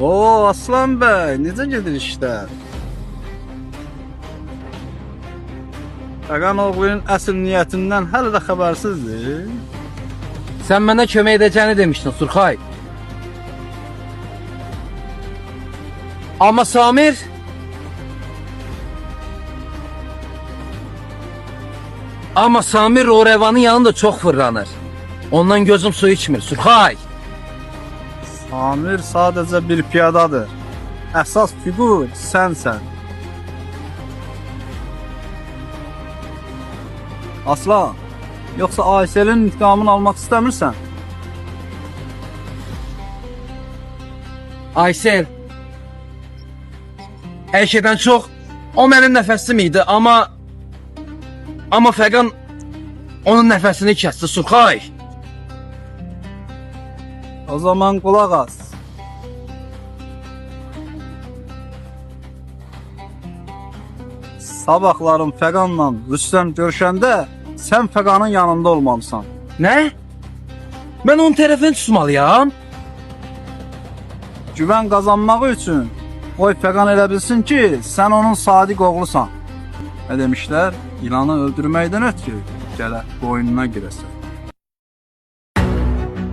Oo Aslan bəy, necə gedir işlər? Fəqan oğlunun əsl niyyətindən hələ də xəbərsizdir. Sən mənə kömək edəcəyini demişdin, Surxay. Amma Samir... Amma Samir o Revanın yanında çox fırlanır. Ondan gözüm su içmir, Surxay. Samir sadəcə bir piyadadır. Əsas figur sənsən. Aslan, yoxsa Aysel'in intiqamını almaq istəmirsən? Aysel. Hər şeydən çox o mənim nəfəsim idi, amma Fəqan onun nəfəsini kəsdi, Surxay. O zaman qulaq as. Sabahların Fəqanla Rüstəm görüşəndə sən Fəqanın yanında olmalısan. Nə? Mən onun tərəfini tutmalıyam. Güvən qazanmaq üçün qoy Fəqan elə bilsin ki, sən onun sadiq oğlusan. Nə demişlər? İlanı öldürməkdən ötürü gələ boynuna girəsən.